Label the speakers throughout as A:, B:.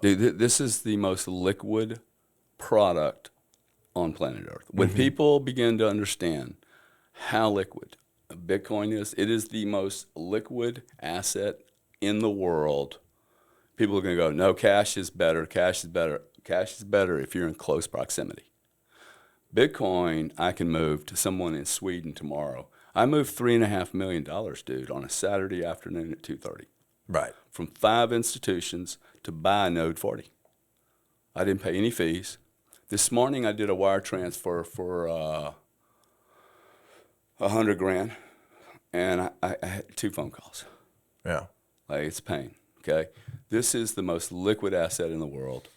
A: Dude, this is the most liquid product on planet Earth. When people begin to understand how liquid Bitcoin is, it is the most liquid asset in the world. People are going to go, no, cash is better, cash is better. Cash is better if you're in close proximity. Bitcoin, I can move to someone in Sweden tomorrow. I moved $3.5 million, dude, on a Saturday afternoon at 2:30.
B: Right.
A: From 5 institutions to buy a Node 40. I didn't pay any fees. This morning I did a wire transfer for $100,000, and I had 2 phone calls.
B: Yeah.
A: Like, it's pain. Okay, this is the most liquid asset in the world.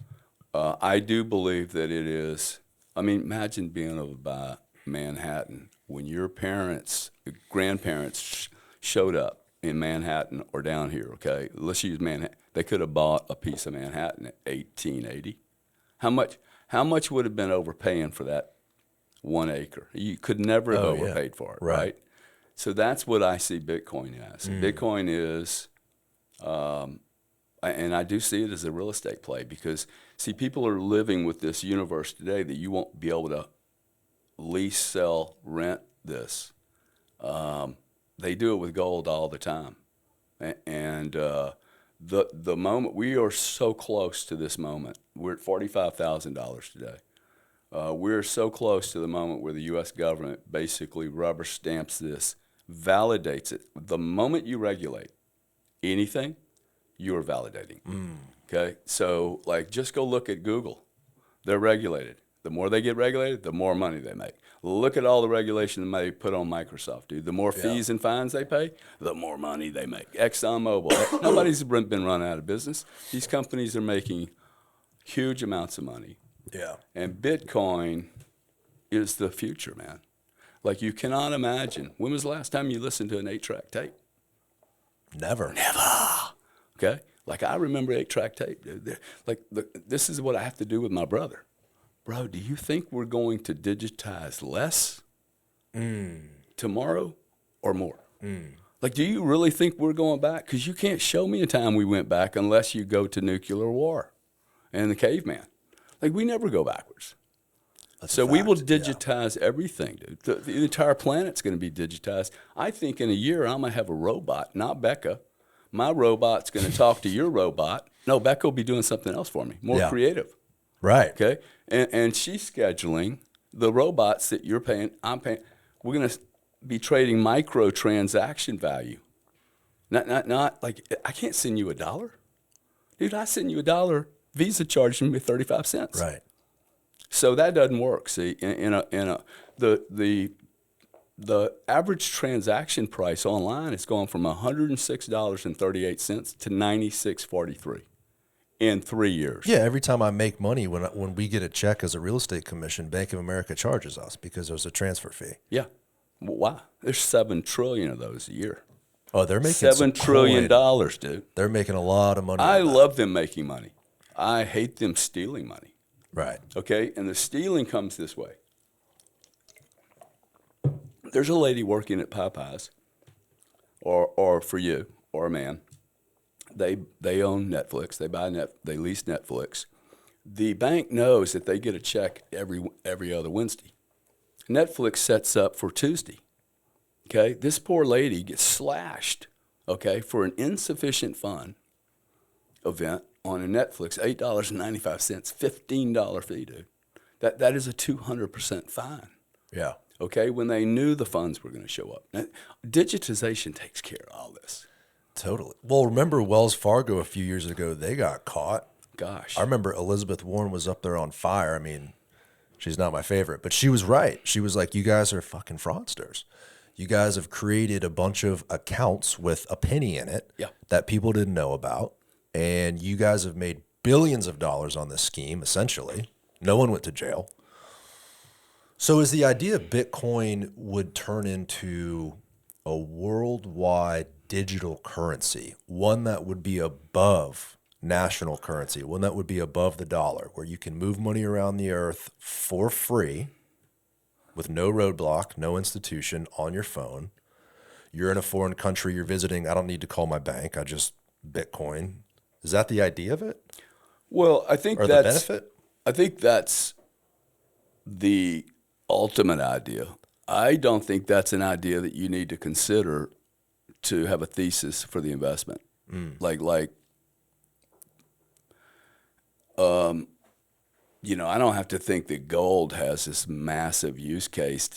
A: I do believe that it is. I mean, imagine being able to buy Manhattan when your parents, grandparents showed up in Manhattan or down here. Okay, let's use Manhattan. They could have bought a piece of Manhattan at 1880. How much would have been overpaying for that 1 acre? You could never have overpaid for it, right? So that's what I see Bitcoin as. Bitcoin is, and I do see it as a real estate play because, see, people are living with this universe today that you won't be able to lease, sell, rent this. They do it with gold all the time. And the moment, we are so close to this moment. We're at $45,000 today. We're so close to the moment where the U.S. government basically rubber stamps this, validates it. The moment you regulate anything, you are validating. Okay? So, like, just go look at Google. They're regulated. The more they get regulated, the more money they make. Look at all the regulation they put on Microsoft, dude. The more fees and fines they pay, the more money they make. ExxonMobil, nobody's been run out of business. These companies are making huge amounts of money.
B: Yeah.
A: And Bitcoin is the future, man. Like, you cannot imagine. When was the last time you listened to an 8-track tape?
B: Never.
A: Okay? Like, I remember 8-track tape, dude. This is what I have to do with my brother. Bro, do you think we're going to digitize less tomorrow or more? Like, do you really think we're going back? Because you can't show me a time we went back unless you go to nuclear war and the caveman. Like, we never go backwards. So we will digitize everything, dude. The entire planet's going to be digitized. I think in a year I'm going to have a robot, not Becca. My robot's going to talk to your robot. No, Becca will be doing something else for me, more creative.
B: Right.
A: Okay? And she's scheduling the robots that you're paying, I'm paying. We're going to be trading micro transaction value. Not like, I can't send you $1. Dude, I send you $1, Visa charging me 35 cents.
B: Right.
A: So that doesn't work. See, the average transaction price online is going from $106.38 to $96.43 in 3 years.
B: Yeah, every time I make money, when we get a check as a real estate commission, Bank of America charges us because there's a transfer fee.
A: Yeah. Why? There's $7 trillion of those a year.
B: Oh, they're making
A: $7 trillion, dude.
B: They're making a lot of money.
A: I love them making money. I hate them stealing money.
B: Right.
A: Okay? And the stealing comes this way. There's a lady working at Popeyes, or for you, or a man. They own Netflix. They lease Netflix. The bank knows that they get a check every other Wednesday. Netflix sets up for Tuesday. Okay? This poor lady gets slashed, okay, for an insufficient fund event on a Netflix, $8.95, $15 fee, dude. That is a 200% fine.
B: Yeah.
A: Okay, when they knew the funds were going to show up. Now, digitization takes care of all this.
B: Totally. Well, remember Wells Fargo a few years ago, they got caught.
A: Gosh.
B: I remember Elizabeth Warren was up there on fire. I mean, she's not my favorite, but she was right. She was like, you guys are fucking fraudsters. You guys have created a bunch of accounts with a penny in it that people didn't know about. And you guys have made billions of dollars on this scheme, essentially. No one went to jail. So is the idea Bitcoin would turn into a worldwide digital currency, one that would be above national currency, one that would be above the dollar, where you can move money around the earth for free with no roadblock, no institution, on your phone? You're in a foreign country, you're visiting, I don't need to call my bank, I just Bitcoin. Is that the idea of it?
A: Well, I think
B: or the benefit?
A: I think that's the ultimate idea. I don't think that's an idea that you need to consider to have a thesis for the investment. I don't have to think that gold has this massive use case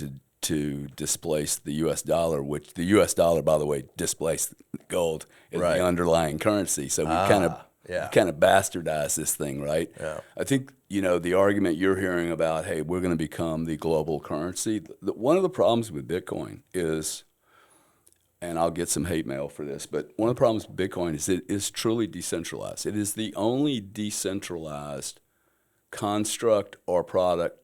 A: to displace the U.S. dollar, which the U.S. dollar, by the way, displaced gold as
B: Right.
A: the underlying currency. So we kind of bastardized this thing, right?
B: Yeah.
A: I think, the argument you're hearing about, hey, we're going to become the global currency. One of the problems with Bitcoin is, and I'll get some hate mail for this, but one of the problems with Bitcoin is it is truly decentralized. It is the only decentralized construct or product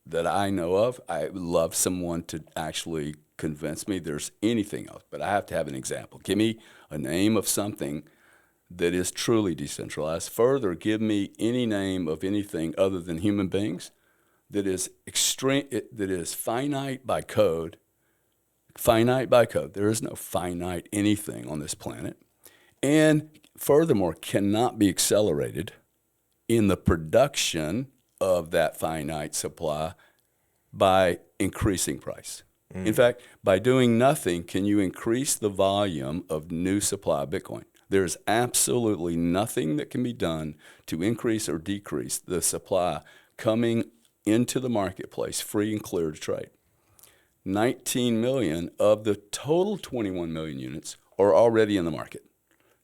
A: that I know of. I would love someone to actually convince me there's anything else, but I have to have an example. Give me a name of something that is truly decentralized. Further, give me any name of anything other than human beings that is that is finite by code. Finite by code. There is no finite anything on this planet. And furthermore, cannot be accelerated in the production of that finite supply by increasing price. In fact, by doing nothing, can you increase the volume of new supply of Bitcoin? There's absolutely nothing that can be done to increase or decrease the supply coming into the marketplace free and clear to trade. 19 million of the total 21 million units are already in the market,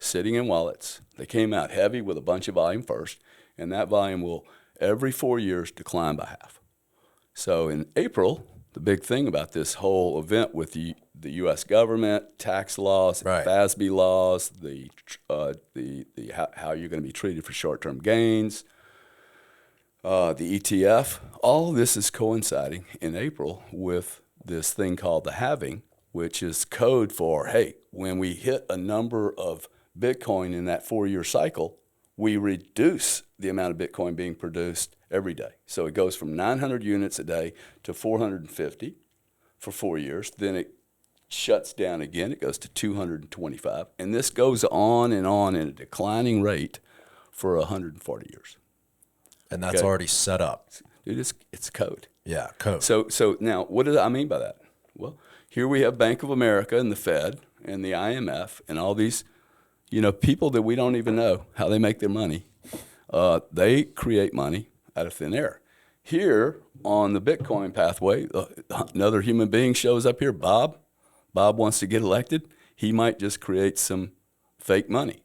A: sitting in wallets. They came out heavy with a bunch of volume first, and that volume will, every 4 years, decline by half. So in April, the big thing about this whole event with the U.S. government, tax laws,
B: Right.
A: FASB laws, how you're going to be treated for short-term gains, the ETF, all of this is coinciding in April with this thing called the halving, which is code for, hey, when we hit a number of Bitcoin in that 4-year cycle, we reduce the amount of Bitcoin being produced every day. So it goes from 900 units a day to 450 for 4 years. Then it shuts down again. It goes to 225. And this goes on in a declining rate for 140 years.
B: And that's already set up.
A: Dude, it's code.
B: Yeah, code.
A: So now, what do I mean by that? Well, here we have Bank of America and the Fed and the IMF and all these people that we don't even know how they make their money. They create money out of thin air. Here on the Bitcoin pathway, another human being shows up here, Bob. Bob wants to get elected. He might just create some fake money.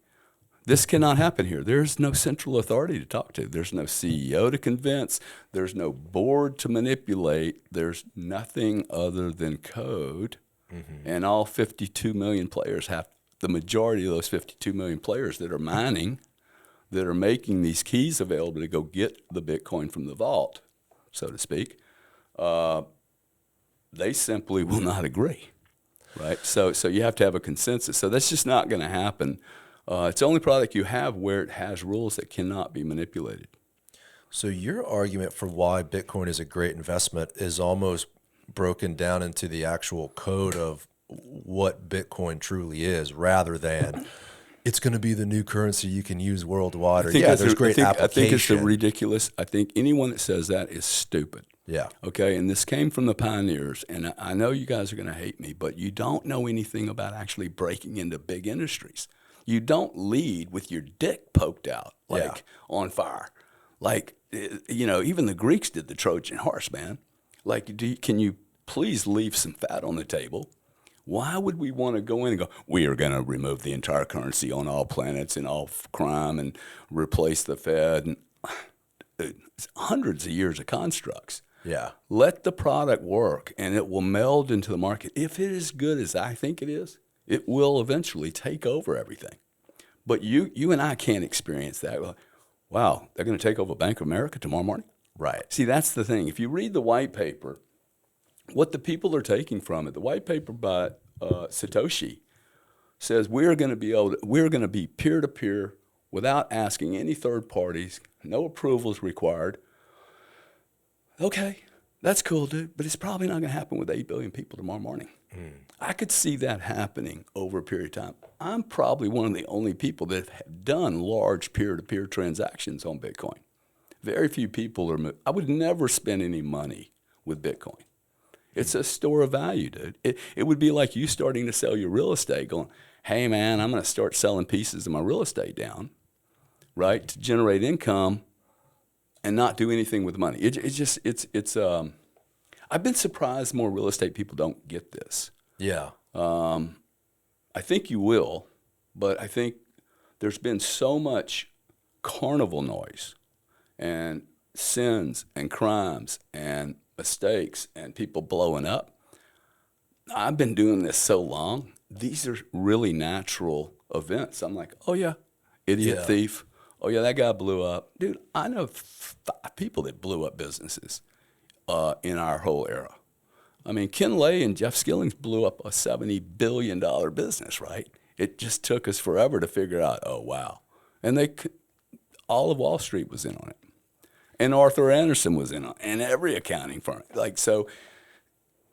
A: This cannot happen here. There's no central authority to talk to. There's no CEO to convince. There's no board to manipulate. There's nothing other than code. Mm-hmm. And all 52 million players the majority of those 52 million players that are mining, that are making these keys available to go get the Bitcoin from the vault, so to speak, they simply will not agree, right? So you have to have a consensus. So that's just not going to happen. It's the only product you have where it has rules that cannot be manipulated.
B: So your argument for why Bitcoin is a great investment is almost broken down into the actual code of what Bitcoin truly is, rather than it's going to be the new currency you can use worldwide. There's great application.
A: I think it's ridiculous. I think anyone that says that is stupid.
B: Yeah.
A: Okay, and this came from the pioneers, and I know you guys are going to hate me, but you don't know anything about actually breaking into big industries. You don't lead with your dick poked out, on fire. Even the Greeks did the Trojan horse, man. Can you please leave some fat on the table? Why would we want to go in and go, we are going to remove the entire currency on all planets and all crime and replace the Fed? And, it's hundreds of years of constructs.
B: Yeah.
A: Let the product work, and it will meld into the market. If it is good as I think it is, it will eventually take over everything. But you and I can't experience that. Wow, they're going to take over Bank of America tomorrow morning?
B: Right.
A: See, that's the thing. If you read the white paper, what the people are taking from it, the white paper by Satoshi says we're going to be peer-to-peer without asking any third parties, no approvals required. Okay, that's cool, dude, but it's probably not going to happen with 8 billion people tomorrow morning. I could see that happening over a period of time. I'm probably one of the only people that have done large peer-to-peer transactions on Bitcoin. Very few people are. I would never spend any money with Bitcoin. It's a store of value, dude. It would be like you starting to sell your real estate, going, "Hey, man, I'm going to start selling pieces of my real estate down, right, to generate income, and not do anything with money." I've been surprised more real estate people don't get this.
B: Yeah.
A: I think you will, but I think there's been so much carnival noise and sins and crimes and mistakes and people blowing up. I've been doing this so long. These are really natural events. I'm like, oh, yeah, idiot thief. Oh, yeah, that guy blew up. Dude, I know 5 people that blew up businesses in our whole era. I mean, Ken Lay and Jeff Skillings blew up a $70 billion business, right? It just took us forever to figure out, oh, wow. And all of Wall Street was in on it. And Arthur Anderson was in on it, and every accounting firm. Like, so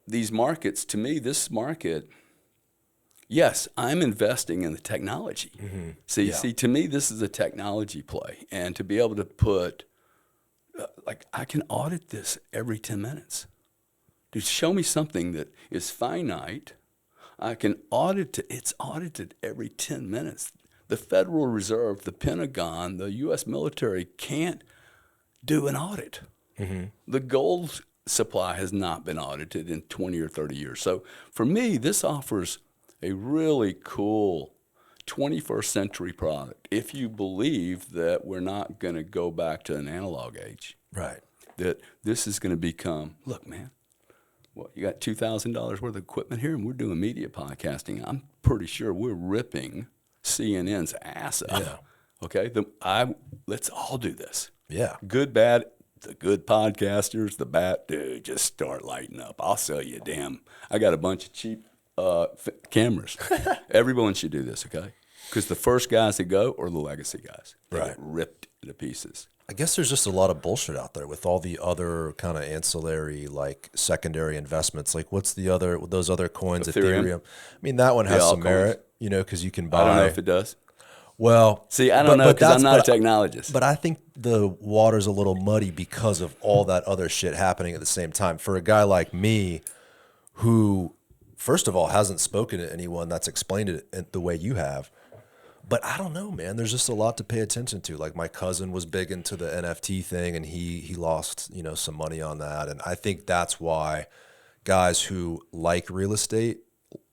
A: these markets, to me, this market, yes, I'm investing in the technology. Mm-hmm. See, to me, this is a technology play. And to be able to put, I can audit this every 10 minutes. Dude, show me something that is finite. I can audit it. It's audited every 10 minutes. The Federal Reserve, the Pentagon, the U.S. military can't do an audit. Mm-hmm. The gold supply has not been audited in 20 or 30 years. So for me, this offers a really cool 21st century product if you believe that we're not going to go back to an analog age.
B: Right.
A: That this is going to become, look, man, well, you got $2,000 worth of equipment here, and we're doing media podcasting. I'm pretty sure we're ripping CNN's ass up. Yeah. Okay? Let's all do this.
B: Yeah.
A: Good, bad, the good podcasters, the bad, dude, just start lighting up. I'll sell you I got a bunch of cheap cameras. Everyone should do this, okay? Because the first guys that go are the legacy guys. They get ripped to pieces.
B: I guess there's just a lot of bullshit out there with all the other kind of ancillary, like secondary investments. Like, what's those other coins, Ethereum? I mean, that one has some merit, because you can buy.
A: I don't know if it does.
B: Well,
A: see, I don't know because I'm not a technologist.
B: But I think the water's a little muddy because of all that other shit happening at the same time. For a guy like me, who, first of all, hasn't spoken to anyone that's explained it the way you have, but I don't know, man. There's just a lot to pay attention to. Like, my cousin was big into the NFT thing, and he lost, some money on that. And I think that's why guys who like real estate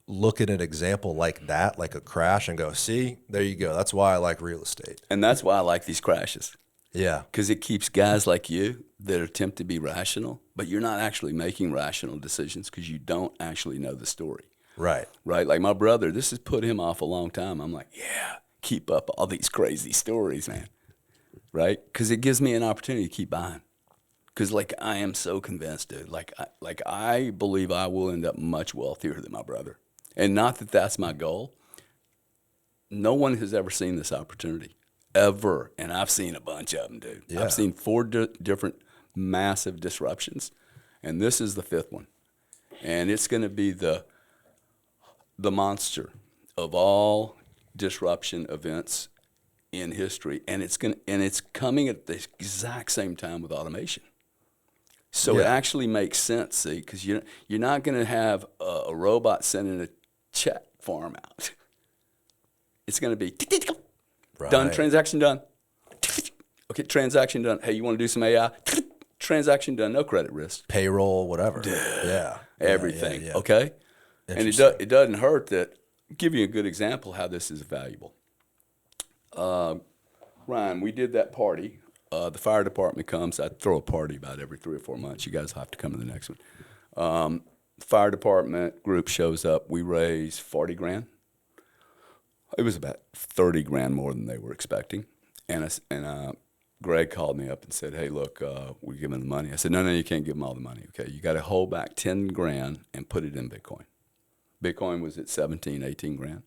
B: look at an example like that, like a crash, and go, see, there you go. That's why I like real estate.
A: And that's why I like these crashes.
B: Yeah.
A: Because it keeps guys like you that attempt to be rational, but you're not actually making rational decisions because you don't actually know the story.
B: Right.
A: Right? Like my brother, this has put him off a long time. I'm like, yeah, keep up all these crazy stories, man. Right? Because it gives me an opportunity to keep buying. Because, I am so convinced, dude. I believe I will end up much wealthier than my brother. And not that that's my goal. No one has ever seen this opportunity, ever. And I've seen a bunch of them, dude. Yeah. I've seen 4 different massive disruptions, and this is the 5th one. And it's going to be the monster of all disruption events in history, and it's coming at the exact same time with automation. So it actually makes sense, see, because you're not going to have a robot sending a check form out. It's going to be done, transaction done. Okay, transaction done. Hey, you want to do some AI? Transaction done, no credit risk.
B: Payroll, whatever. Yeah.
A: Everything, okay? And it doesn't hurt that. Give you a good example how this is valuable. Ryan, we did that party. The fire department comes. I throw a party about every 3 or 4 months. You guys will have to come to the next one. Fire department group shows up. We raise $40,000. It was about $30,000 more than they were expecting. And Greg called me up and said, "Hey, look, we're giving the money." I said, "No, you can't give them all the money. Okay, you got to hold back $10,000 and put it in Bitcoin." Bitcoin was at $17,000, $18,000.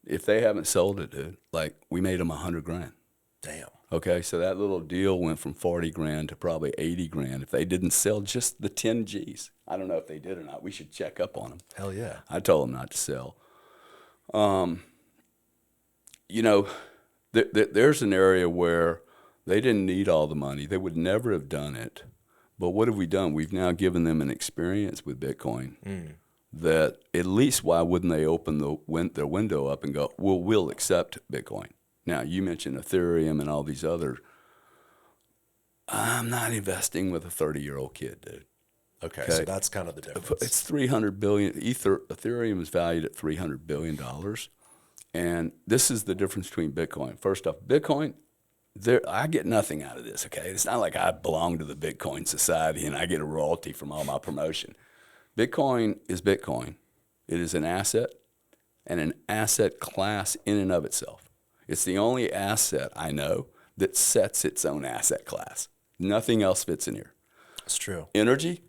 A: If they haven't sold it, dude, we made them $100,000.
B: Damn.
A: Okay, so that little deal went from 40 grand to probably 80 grand if they didn't sell just the 10 Gs. I don't know if they did or not. We should check up on them.
B: Hell yeah.
A: I told them not to sell. You know, there's an area where they didn't need all the money. They would never have done it. But what have we done? We've now given them an experience with Bitcoin that at least why wouldn't they open their window up and go, well, we'll accept Bitcoin. Now, you mentioned Ethereum and all these other. I'm not investing with a 30-year-old kid, dude.
B: Okay, so that's kind of the difference.
A: It's $300 billion. Ethereum is valued at $300 billion. And this is the difference between Bitcoin. First off, Bitcoin, I get nothing out of this, okay? It's not like I belong to the Bitcoin society and I get a royalty from all my promotion. Bitcoin is Bitcoin. It is an asset and an asset class in and of itself. It's the only asset I know that sets its own asset class. Nothing else fits in here.
B: That's true.
A: Energy,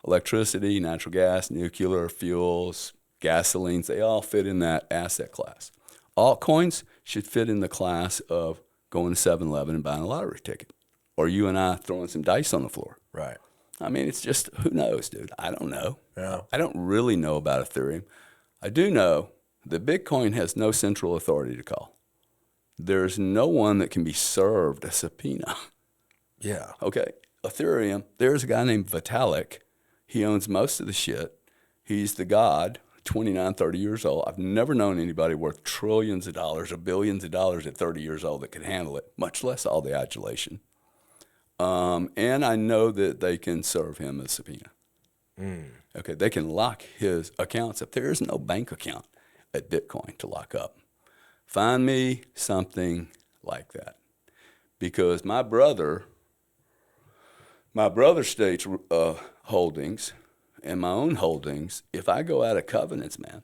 A: electricity, natural gas, nuclear fuels, gasolines, they all fit in that asset class. Altcoins should fit in the class of going to 7-Eleven and buying a lottery ticket, or you and I throwing some dice on the floor.
B: Right.
A: I mean, it's just, who knows, dude? I don't know.
B: Yeah.
A: I don't really know about Ethereum. I do know that Bitcoin has no central authority to call. There's no one that can be served a subpoena.
B: Yeah.
A: Okay, Ethereum, there's a guy named Vitalik. He owns most of the shit. He's the god, 29, 30 years old. I've never known anybody worth trillions of dollars or billions of dollars at 30 years old that could handle it, much less all the adulation. And I know that they can serve him a subpoena. Okay, they can lock his accounts up. There is no bank account at Bitcoin to lock up. Find me something like that. Because my brother states holdings and my own holdings, if I go out of covenants, man,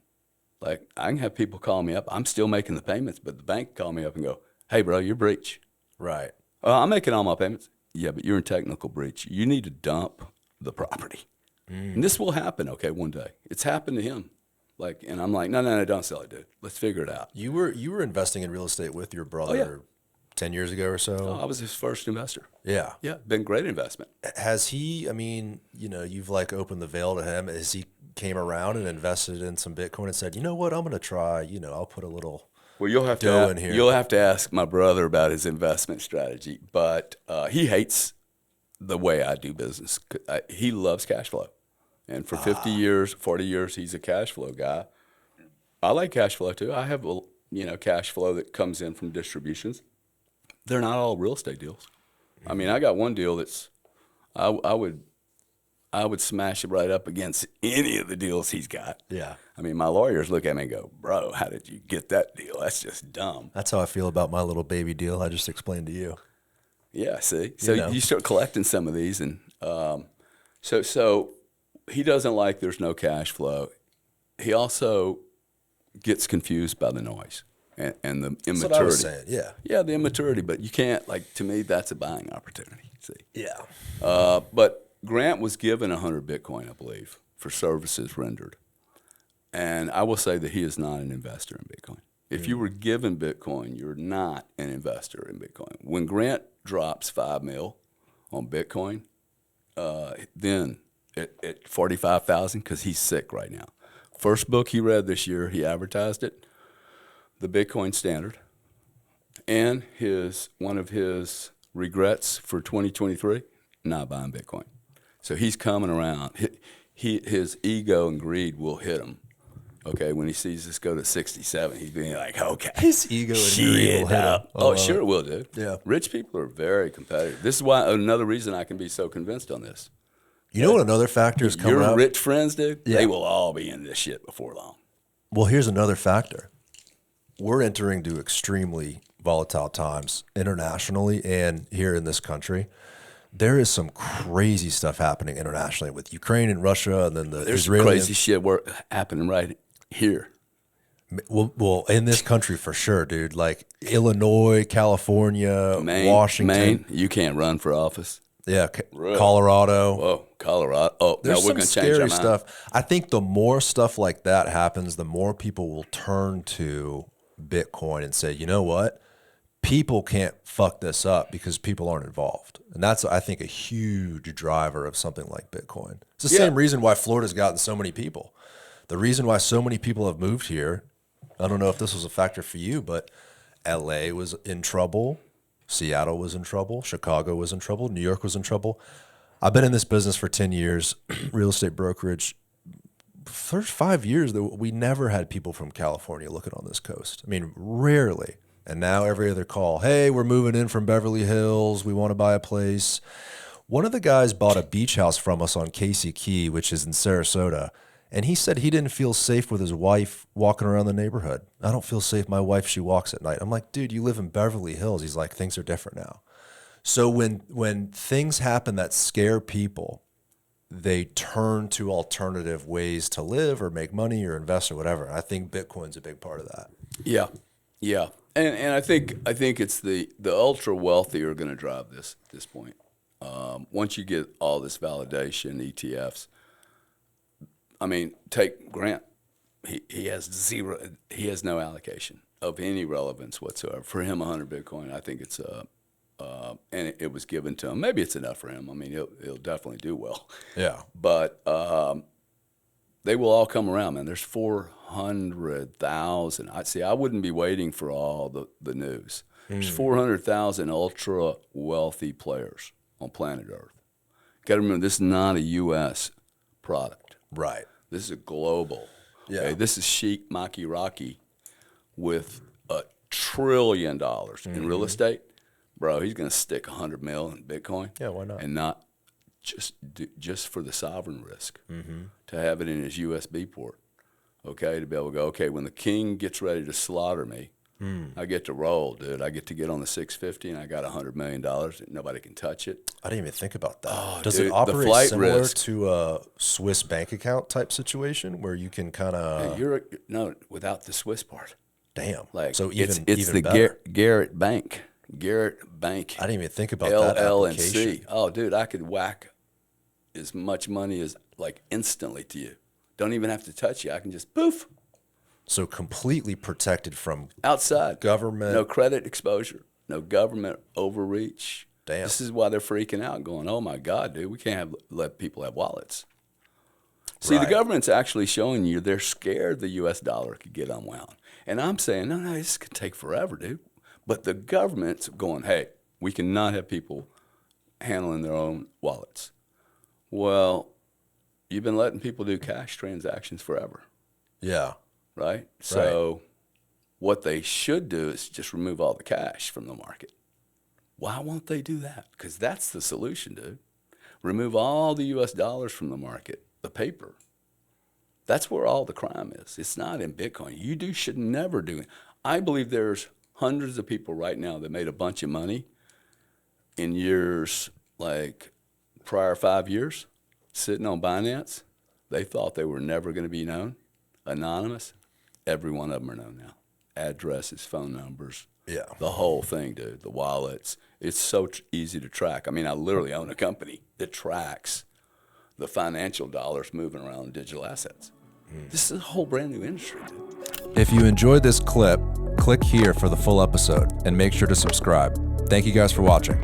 A: like I can have people call me up. I'm still making the payments, but the bank call me up and go, hey, bro, you're breach.
B: Right.
A: I'm making all my payments. Yeah, but you're in technical breach. You need to dump the property. And this will happen, okay, one day. It's happened to him. Like, and I'm like, no, don't sell it, dude. Let's figure it out.
B: You were investing in real estate with your brother 10 years ago or so?
A: Oh, I was his first investor.
B: Yeah.
A: Yeah, been great investment.
B: Has he, I mean, you've like opened the veil to him. Has he came around and invested in some Bitcoin and said, you know what, I'm going to try, I'll put a little
A: you'll have
B: dough in here.
A: You'll have to ask my brother about his investment strategy, but he hates the way I do business. He loves cash flow. And for 40 years, he's a cash flow guy. I like cash flow too. I have, cash flow that comes in from distributions. They're not all real estate deals. I mean, I got one deal that's, I would smash it right up against any of the deals he's got.
B: Yeah.
A: I mean, my lawyers look at me and go, bro, how did you get that deal? That's just dumb.
B: That's how I feel about my little baby deal I just explained to you.
A: Yeah, see? So you start collecting some of these, and so he doesn't like there's no cash flow. He also gets confused by the noise and the immaturity.
B: That's what I was saying, yeah.
A: Yeah, the immaturity, but you can't, to me, that's a buying opportunity, see?
B: Yeah.
A: But Grant was given 100 Bitcoin, I believe, for services rendered. And I will say that he is not an investor in Bitcoin. If you were given Bitcoin, you're not an investor in Bitcoin. When Grant drops $5 million on Bitcoin, then at 45,000, because he's sick right now. First book he read this year, he advertised it, The Bitcoin Standard, and one of his regrets for 2023, not buying Bitcoin. So he's coming around. His ego and greed will hit him. Okay, when he sees us go to 67, he's being like, okay.
B: His ego and greed will hit him.
A: Oh, sure it will, dude.
B: Yeah.
A: Rich people are very competitive. This is why another reason I can be so convinced on this.
B: You know what another factor is coming up?
A: Your rich friends, dude,
B: Yeah.
A: they will all be in this shit before long.
B: Well, here's another factor. We're entering to extremely volatile times internationally and here in this country. There is some crazy stuff happening internationally with Ukraine and Russia, and then
A: There's
B: Israeli
A: crazy shit happening right here.
B: Well, in this country for sure, dude. Like Illinois, California, Washington.
A: Maine, you can't run for office.
B: Yeah,
A: Really?
B: Colorado.
A: Whoa, Colorado. Oh,
B: There's
A: no, we're
B: some
A: going to change our
B: scary
A: mind.
B: stuff. I think the more stuff like that happens, the more people will turn to Bitcoin and say, you know what? people can't fuck this up because people aren't involved. And that's, I think, a huge driver of something like Bitcoin. It's the same reason why Florida's gotten so many people. The reason why so many people have moved here, I don't know if this was a factor for you, but LA was in trouble. Seattle was in trouble. Chicago was in trouble. New York was in trouble. I've been in this business for 10 years, real estate brokerage. First 5 years, we never had people from California looking on this coast. I mean, rarely. And now every other call, hey, we're moving in from Beverly Hills. We want to buy a place. One of the guys bought a beach house from us on Casey Key, which is in Sarasota. And he said he didn't feel safe with his wife walking around the neighborhood. I don't feel safe. My wife, she walks at night. I'm like, dude, you live in Beverly Hills. He's like, things are different now. So when things happen that scare people, they turn to alternative ways to live or make money or invest or whatever. I think Bitcoin's a big part of that.
A: Yeah, yeah, and I think it's the ultra wealthy are going to drive this at this point. Once you get all this validation, ETFs. I mean, take Grant. He has no allocation of any relevance whatsoever. For him, 100 Bitcoin, I think it's and it was given to him. Maybe it's enough for him. I mean, he'll definitely do well.
B: Yeah.
A: But they will all come around, man. There's 400,000. I wouldn't be waiting for all the news. There's 400,000 ultra wealthy players on planet Earth. Got to remember, this is not a U.S. product.
B: Right.
A: This is a global.
B: Yeah.
A: Okay? This is Sheikh Maki Rocky with $1 trillion in real estate. Bro, he's going to stick $100 million in Bitcoin.
B: Yeah, why not?
A: And not just for the sovereign risk, to have it in his USB port, okay, to be able to go, okay, when the king gets ready to slaughter me, I get to roll, dude. I get to get on the 650, and I got $100 million. Nobody can touch it.
B: I didn't even think about that.
A: Oh,
B: Does
A: dude,
B: it operate
A: flight
B: similar
A: risk.
B: to a Swiss bank account type situation where you can kind of
A: No, without the Swiss part.
B: damn?
A: Like,
B: So
A: it's
B: even
A: the
B: better.
A: Garrett Bank. Garrett Bank.
B: I didn't even think about that application.
A: LLC. Oh, dude, I could whack as much money as like instantly to you. Don't even have to touch you. I can just poof.
B: So completely protected from
A: Outside.
B: government.
A: No credit exposure. No government overreach.
B: Damn.
A: This is why they're freaking out, going, oh my God, dude, we can't let people have wallets. See, the
B: Right.
A: government's actually showing you they're scared the U.S. dollar could get unwound. And I'm saying, no, this could take forever, dude. But the government's going, hey, we cannot have people handling their own wallets. Well, you've been letting people do cash transactions forever,
B: Yeah.
A: right? So what they should do is just remove all the cash from the market. Why won't they do that? Because that's the solution, dude. Remove all the U.S. dollars from the market, the paper. That's where all the crime is. It's not in Bitcoin. You should never do it. I believe there's hundreds of people right now that made a bunch of money in years like prior 5 years sitting on Binance. They thought they were never going to be known, anonymous. Every one of them are known now. Addresses, phone numbers,
B: Yeah.
A: the whole thing, dude, the wallets. It's so easy to track. I mean, I literally own a company that tracks the financial dollars moving around in digital assets. This is a whole brand new industry, dude.
B: If you enjoyed this clip, click here for the full episode and make sure to subscribe. Thank you guys for watching.